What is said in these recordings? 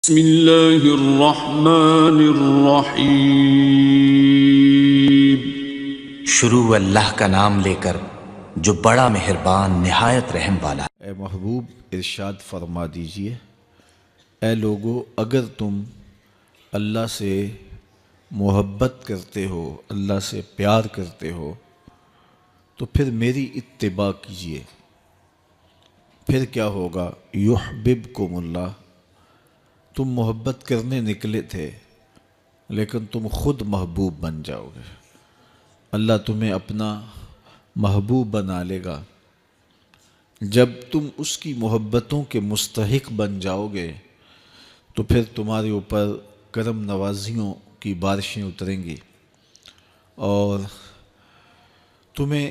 بسم اللہ الرحمن الرحیم۔ شروع اللہ کا نام لے کر جو بڑا مہربان نہایت رحم والا۔ اے محبوب ارشاد فرما دیجئے، اے لوگو اگر تم اللہ سے محبت کرتے ہو، اللہ سے پیار کرتے ہو تو پھر میری اتباع کیجئے۔ پھر کیا ہوگا؟ یحببکم اللہ، تم محبت کرنے نکلے تھے لیکن تم خود محبوب بن جاؤ گے، اللہ تمہیں اپنا محبوب بنا لے گا۔ جب تم اس کی محبتوں کے مستحق بن جاؤ گے تو پھر تمہارے اوپر کرم نوازیوں کی بارشیں اتریں گی اور تمہیں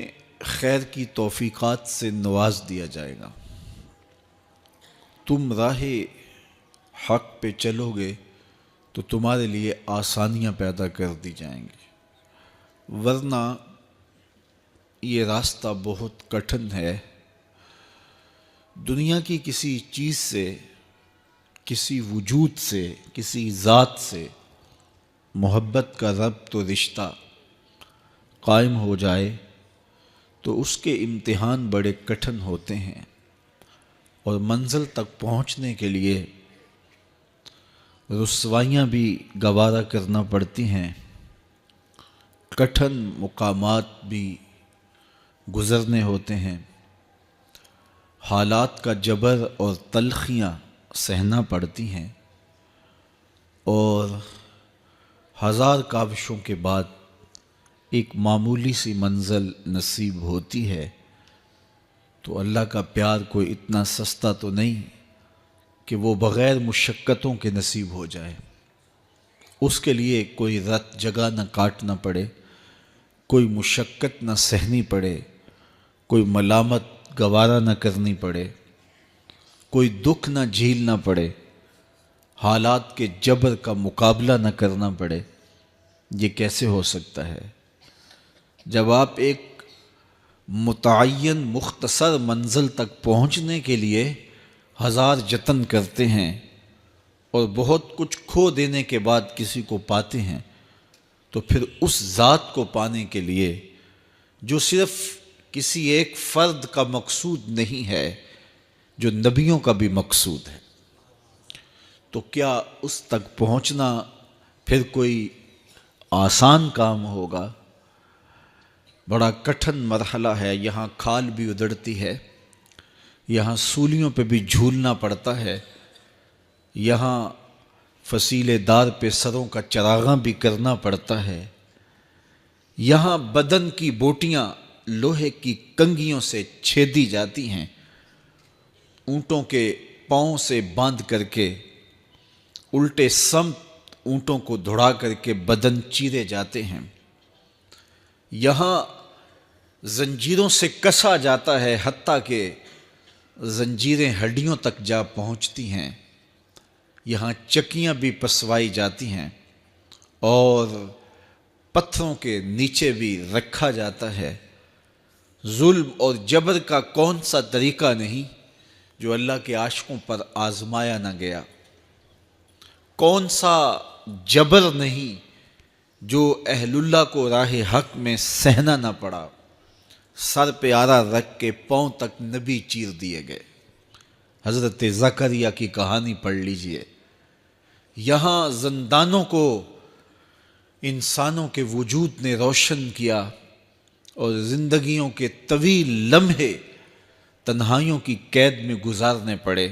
خیر کی توفیقات سے نواز دیا جائے گا۔ تم راہ حق پہ چلو گے تو تمہارے لیے آسانیاں پیدا کر دی جائیں گی، ورنہ یہ راستہ بہت کٹھن ہے۔ دنیا کی کسی چیز سے، کسی وجود سے، کسی ذات سے محبت کا ربط و رشتہ قائم ہو جائے تو اس کے امتحان بڑے کٹھن ہوتے ہیں اور منزل تک پہنچنے کے لیے رسوائیاں بھی گوارا کرنا پڑتی ہیں، کٹھن مقامات بھی گزرنے ہوتے ہیں، حالات کا جبر اور تلخیاں سہنا پڑتی ہیں، اور ہزار کاوشوں کے بعد ایک معمولی سی منزل نصیب ہوتی ہے۔ تو اللہ کا پیار کوئی اتنا سستا تو نہیں کہ وہ بغیر مشقتوں کے نصیب ہو جائے۔ اس کے لیے کوئی رت جگہ نہ کاٹنا پڑے، کوئی مشقت نہ سہنی پڑے، کوئی ملامت گوارا نہ کرنی پڑے، کوئی دکھ نہ جھیلنا پڑے، حالات کے جبر کا مقابلہ نہ کرنا پڑے۔ یہ کیسے ہو سکتا ہے؟ جب آپ ایک متعین مختصر منزل تک پہنچنے کے لیے ہزار جتن کرتے ہیں اور بہت کچھ کھو دینے کے بعد کسی کو پاتے ہیں، تو پھر اس ذات کو پانے کے لیے جو صرف کسی ایک فرد کا مقصود نہیں ہے، جو نبیوں کا بھی مقصود ہے، تو کیا اس تک پہنچنا پھر کوئی آسان کام ہوگا؟ بڑا کٹھن مرحلہ ہے۔ یہاں کھال بھی ادڑتی ہے، یہاں سولیوں پہ بھی جھولنا پڑتا ہے، یہاں فصیلے دار پہ سروں کا چراغاں بھی کرنا پڑتا ہے، یہاں بدن کی بوٹیاں لوہے کی کنگھیوں سے چھیدی جاتی ہیں، اونٹوں کے پاؤں سے باندھ کر کے الٹے سمت اونٹوں کو دھڑا کر کے بدن چیرے جاتے ہیں، یہاں زنجیروں سے کسا جاتا ہے حتیٰ کہ زنجیریں ہڈیوں تک جا پہنچتی ہیں، یہاں چکیاں بھی پسوائی جاتی ہیں اور پتھروں کے نیچے بھی رکھا جاتا ہے۔ ظلم اور جبر کا کون سا طریقہ نہیں جو اللہ کے عاشقوں پر آزمایا نہ گیا؟ کون سا جبر نہیں جو اہل اللہ کو راہ حق میں سہنا نہ پڑا؟ سر پہ آرا رکھ کے پاؤں تک نبی چیر دیے گئے۔ حضرت زکریا کی کہانی پڑھ لیجئے۔ یہاں زندانوں کو انسانوں کے وجود نے روشن کیا اور زندگیوں کے طویل لمحے تنہائیوں کی قید میں گزارنے پڑے،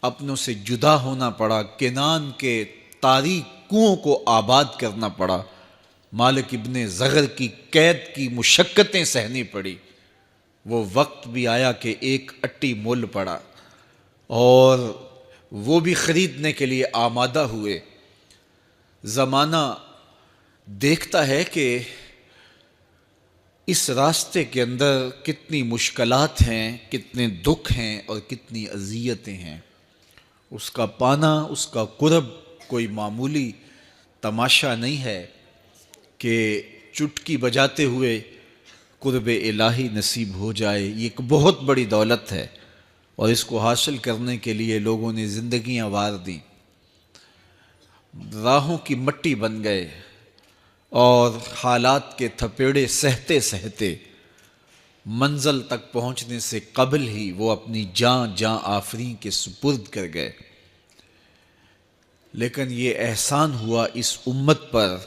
اپنوں سے جدا ہونا پڑا، کنان کے تاریک کنووں کو آباد کرنا پڑا، مالک ابن زغر کی قید کی مشقتیں سہنی پڑی۔ وہ وقت بھی آیا کہ ایک اٹی مول پڑا اور وہ بھی خریدنے کے لیے آمادہ ہوئے۔ زمانہ دیکھتا ہے کہ اس راستے کے اندر کتنی مشکلات ہیں، کتنے دکھ ہیں اور کتنی اذیتیں ہیں۔ اس کا پانا، اس کا قرب کوئی معمولی تماشا نہیں ہے کہ چٹکی بجاتے ہوئے قرب الہی نصیب ہو جائے۔ یہ ایک بہت بڑی دولت ہے اور اس کو حاصل کرنے کے لیے لوگوں نے زندگیاں وار دیں، راہوں کی مٹی بن گئے اور حالات کے تھپیڑے سہتے سہتے منزل تک پہنچنے سے قبل ہی وہ اپنی جاں آفریں کے سپرد کر گئے۔ لیکن یہ احسان ہوا اس امت پر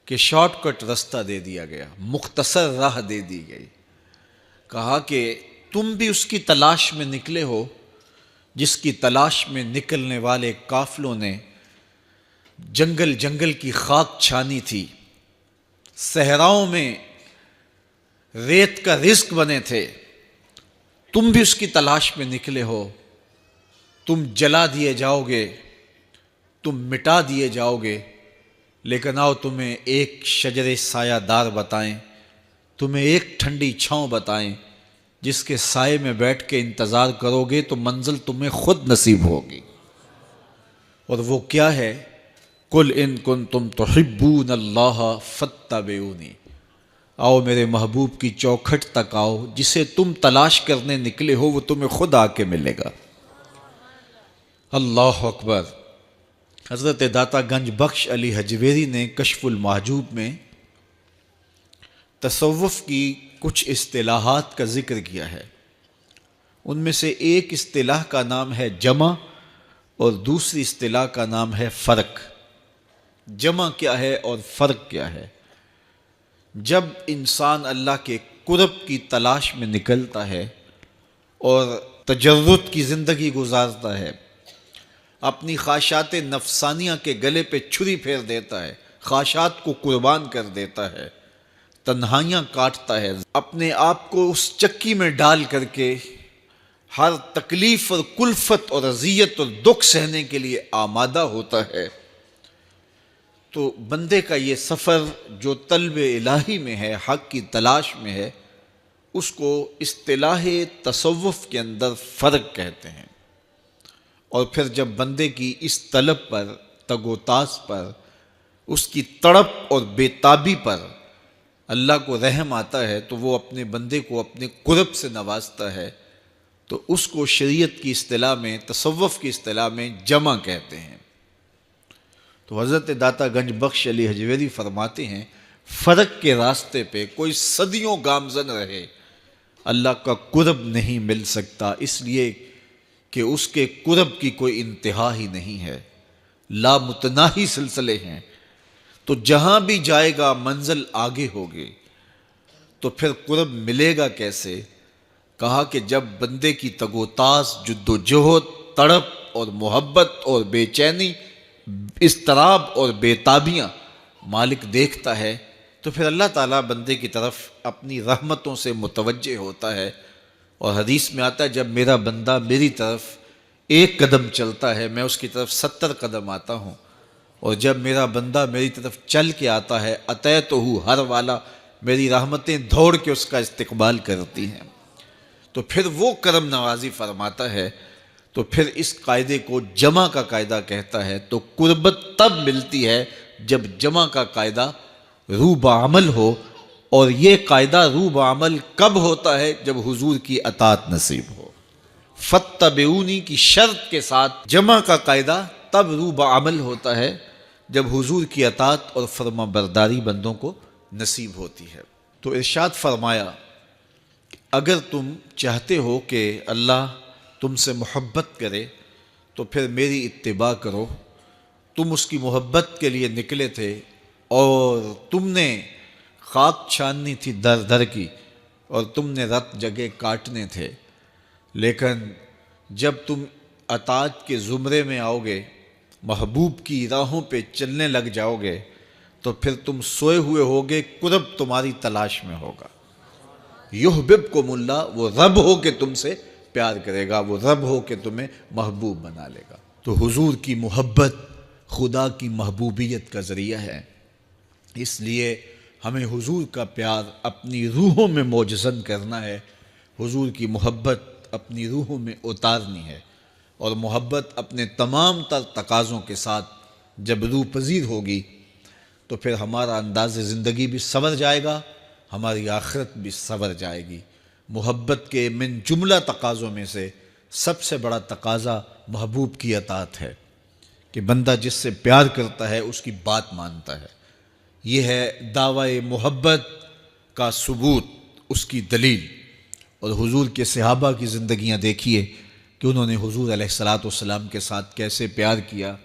کہ شارٹ کٹ رستہ دے دیا گیا، مختصر راہ دے دی گئی، کہا کہ تم بھی اس کی تلاش میں نکلے ہو جس کی تلاش میں نکلنے والے قافلوں نے جنگل کی خاک چھانی تھی، صحراؤں میں ریت کا رزق بنے تھے، تم بھی اس کی تلاش میں نکلے ہو، تم جلا دیے جاؤ گے، تم مٹا دیے جاؤ گے، لیکن آؤ تمہیں ایک شجر سایہ دار بتائیں، تمہیں ایک ٹھنڈی چھاؤں بتائیں جس کے سائے میں بیٹھ کے انتظار کرو گے تو منزل تمہیں خود نصیب ہوگی۔ اور وہ کیا ہے؟ قُلْ إِن كُنتُمْ تُحِبُّونَ اللَّهَ فَاتَّبِعُونِی، آؤ میرے محبوب کی چوکھٹ تک آؤ، جسے تم تلاش کرنے نکلے ہو وہ تمہیں خود آ کے ملے گا۔ اللہ اکبر۔ حضرت داتا گنج بخش علی حجویری نے کشف المحجوب میں تصوف کی کچھ اصطلاحات کا ذکر کیا ہے۔ ان میں سے ایک اصطلاح کا نام ہے جمع اور دوسری اصطلاح کا نام ہے فرق۔ جمع کیا ہے اور فرق کیا ہے؟ جب انسان اللہ کے قرب کی تلاش میں نکلتا ہے اور تجرد کی زندگی گزارتا ہے، اپنی خواہشات نفسانیہ کے گلے پہ چھری پھیر دیتا ہے، خواہشات کو قربان کر دیتا ہے، تنہائیاں کاٹتا ہے، اپنے آپ کو اس چکی میں ڈال کر کے ہر تکلیف اور کلفت اور اذیت اور دکھ سہنے کے لیے آمادہ ہوتا ہے، تو بندے کا یہ سفر جو طلب الہی میں ہے، حق کی تلاش میں ہے، اس کو اصطلاح تصوف کے اندر فرق کہتے ہیں۔ اور پھر جب بندے کی اس طلب پر، تگ و تاز پر، اس کی تڑپ اور بے تابی پر اللہ کو رحم آتا ہے تو وہ اپنے بندے کو اپنے قرب سے نوازتا ہے، تو اس کو شریعت کی اصطلاح میں، تصوف کی اصطلاح میں جمع کہتے ہیں۔ تو حضرت داتا گنج بخش علی حجویری فرماتے ہیں فرق کے راستے پہ کوئی صدیوں گامزن رہے، اللہ کا قرب نہیں مل سکتا، اس لیے کہ اس کے قرب کی کوئی انتہا ہی نہیں ہے، لامتناہی سلسلے ہیں، تو جہاں بھی جائے گا منزل آگے ہوگی، تو پھر قرب ملے گا کیسے؟ کہا کہ جب بندے کی تگ و تاز، جد و جہد، تڑپ اور محبت اور بے چینی، اضطراب اور بے تابیاں مالک دیکھتا ہے تو پھر اللہ تعالیٰ بندے کی طرف اپنی رحمتوں سے متوجہ ہوتا ہے، اور حدیث میں آتا ہے جب میرا بندہ میری طرف ایک قدم چلتا ہے میں اس کی طرف 70 قدم آتا ہوں، اور جب میرا بندہ میری طرف چل کے آتا ہے اتیتہ ہر والا، میری رحمتیں دوڑ کے اس کا استقبال کرتی ہیں، تو پھر وہ کرم نوازی فرماتا ہے۔ تو پھر اس قاعدے کو جمع کا قاعدہ کہتا ہے۔ تو قربت تب ملتی ہے جب جمع کا قاعدہ رو بعمل ہو، اور یہ قاعدہ رو بعمل کب ہوتا ہے؟ جب حضور کی اطاعت نصیب ہو۔ فاتبعونی کی شرط کے ساتھ جمع کا قاعدہ تب رو بعمل ہوتا ہے جب حضور کی اطاعت اور فرما برداری بندوں کو نصیب ہوتی ہے۔ تو ارشاد فرمایا اگر تم چاہتے ہو کہ اللہ تم سے محبت کرے تو پھر میری اتباع کرو۔ تم اس کی محبت کے لیے نکلے تھے اور تم نے خاک چھاننی تھی در در کی، اور تم نے رت جگہ کاٹنے تھے، لیکن جب تم اطاعت کے زمرے میں آؤ گے، محبوب کی راہوں پہ چلنے لگ جاؤ گے، تو پھر تم سوئے ہوئے ہوگے، قرب تمہاری تلاش میں ہوگا۔ یحببکم اللہ، وہ رب ہو کے تم سے پیار کرے گا، وہ رب ہو کے تمہیں محبوب بنا لے گا۔ تو حضور کی محبت خدا کی محبوبیت کا ذریعہ ہے، اس لیے ہمیں حضور کا پیار اپنی روحوں میں موجزن کرنا ہے، حضور کی محبت اپنی روحوں میں اتارنی ہے، اور محبت اپنے تمام تر تقاضوں کے ساتھ جب روح پذیر ہوگی تو پھر ہمارا انداز زندگی بھی سنور جائے گا، ہماری آخرت بھی سنور جائے گی۔ محبت کے من جملہ تقاضوں میں سے سب سے بڑا تقاضا محبوب کی اطاعت ہے کہ بندہ جس سے پیار کرتا ہے اس کی بات مانتا ہے۔ یہ ہے دعوی محبت کا ثبوت، اس کی دلیل۔ اور حضور کے صحابہ کی زندگیاں دیکھیے کہ انہوں نے حضور علیہ الصلوۃ والسلام کے ساتھ کیسے پیار کیا۔